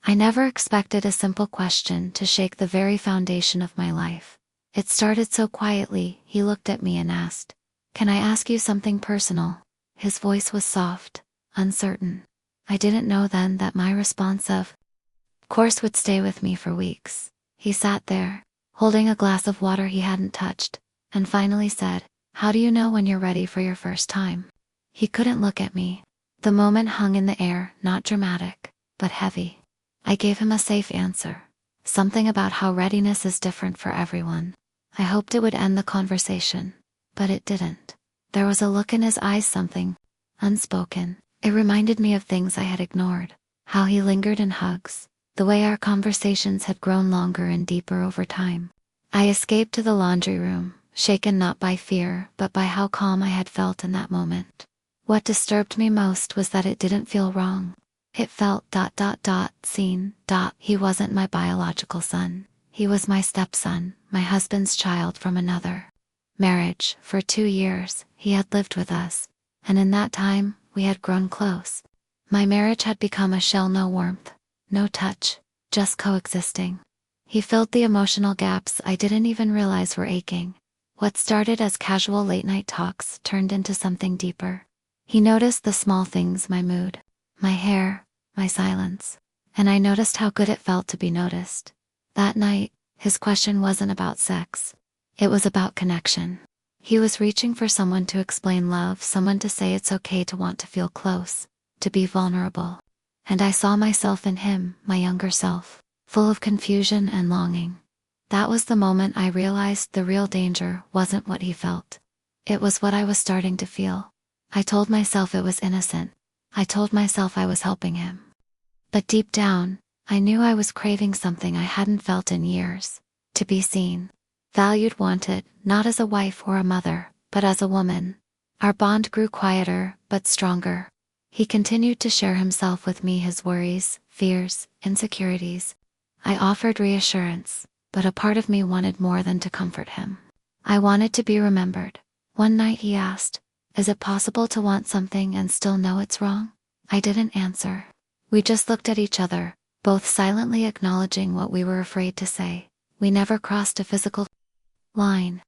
I never expected a simple question to shake the very foundation of my life. It started so quietly. He looked at me and asked, "Can I ask you something personal?" His voice was soft, uncertain. I didn't know then that my response of course would stay with me for weeks. He sat there, holding a glass of water he hadn't touched, and finally said, "How do you know when you're ready for your first time?" He couldn't look at me. The moment hung in the air, not dramatic, but heavy. I gave him a safe answer. Something about how readiness is different for everyone. I hoped it would end the conversation, but it didn't. There was a look in his eyes, something unspoken. It reminded me of things I had ignored. How he lingered in hugs. The way our conversations had grown longer and deeper over time. I escaped to the laundry room, shaken not by fear, but by how calm I had felt in that moment. What disturbed me most was that it didn't feel wrong. It felt seen. He wasn't my biological son. He was my stepson, my husband's child from another marriage. For 2 years, he had lived with us, and in that time, we had grown close. My marriage had become a shell, no warmth, no touch, just coexisting. He filled the emotional gaps I didn't even realize were aching. What started as casual late-night talks turned into something deeper. He noticed the small things, my mood, my hair, my silence, and I noticed how good it felt to be noticed. That night, his question wasn't about sex. It was about connection. He was reaching for someone to explain love, someone to say it's okay to want to feel close, to be vulnerable. And I saw myself in him, my younger self, full of confusion and longing. That was the moment I realized the real danger wasn't what he felt. It was what I was starting to feel. I told myself it was innocent. I told myself I was helping him. But deep down, I knew I was craving something I hadn't felt in years. To be seen, valued, wanted, not as a wife or a mother, but as a woman. Our bond grew quieter, but stronger. He continued to share himself with me, his worries, fears, insecurities. I offered reassurance, but a part of me wanted more than to comfort him. I wanted to be remembered. One night he asked, "Is it possible to want something and still know it's wrong?" I didn't answer. We just looked at each other, both silently acknowledging what we were afraid to say. We never crossed a physical line,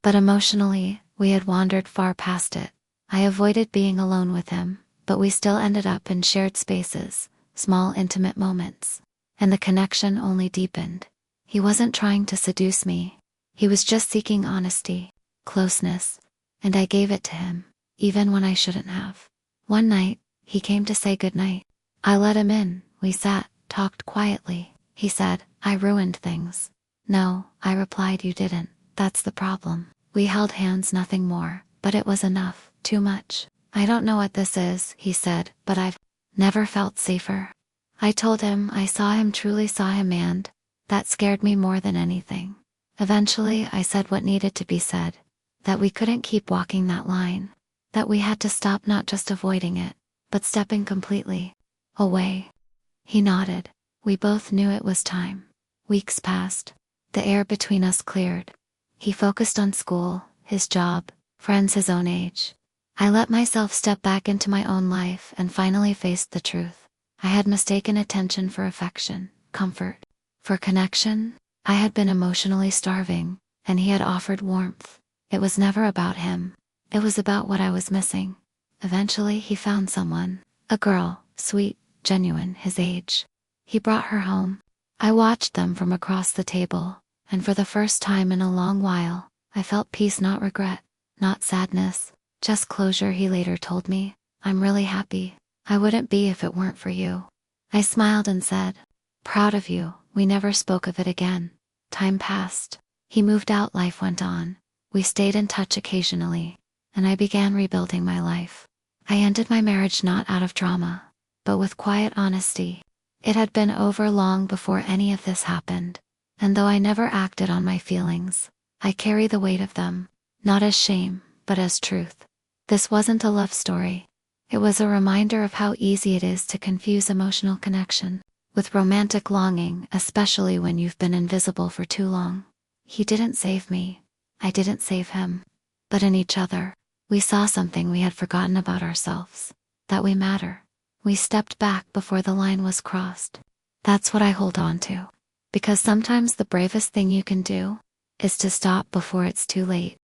but emotionally, we had wandered far past it. I avoided being alone with him, but we still ended up in shared spaces, small intimate moments, and the connection only deepened. He wasn't trying to seduce me. He was just seeking honesty, closeness, and I gave it to him, even when I shouldn't have. One night, he came to say goodnight. I let him in. We sat, talked quietly. He said, "I ruined things." "No," I replied, "you didn't. That's the problem." We held hands, nothing more, but it was enough, too much. "I don't know what this is," he said, "but I've never felt safer." I told him I saw him, truly saw him, and that scared me more than anything. Eventually, I said what needed to be said, that we couldn't keep walking that line, that we had to stop not just avoiding it, but stepping completely away. He nodded. We both knew it was time. Weeks passed. The air between us cleared. He focused on school, his job, friends his own age. I let myself step back into my own life and finally faced the truth. I had mistaken attention for affection, comfort, for connection. I had been emotionally starving, and he had offered warmth. It was never about him. It was about what I was missing. Eventually, he found someone, a girl, sweet, genuine, his age. He brought her home. I watched them from across the table, and for the first time in a long while, I felt peace, not regret, not sadness, just closure. He later told me, "I'm really happy. I wouldn't be if it weren't for you." I smiled and said, "Proud of you." We never spoke of it again. Time passed. He moved out, life went on. We stayed in touch occasionally, and I began rebuilding my life. I ended my marriage not out of drama, but with quiet honesty. It had been over long before any of this happened, and though I never acted on my feelings, I carry the weight of them, not as shame, but as truth. This wasn't a love story. It was a reminder of how easy it is to confuse emotional connection with romantic longing, especially when you've been invisible for too long. He didn't save me. I didn't save him. But in each other, we saw something we had forgotten about ourselves, that we matter. We stepped back before the line was crossed. That's what I hold on to. Because sometimes the bravest thing you can do is to stop before it's too late.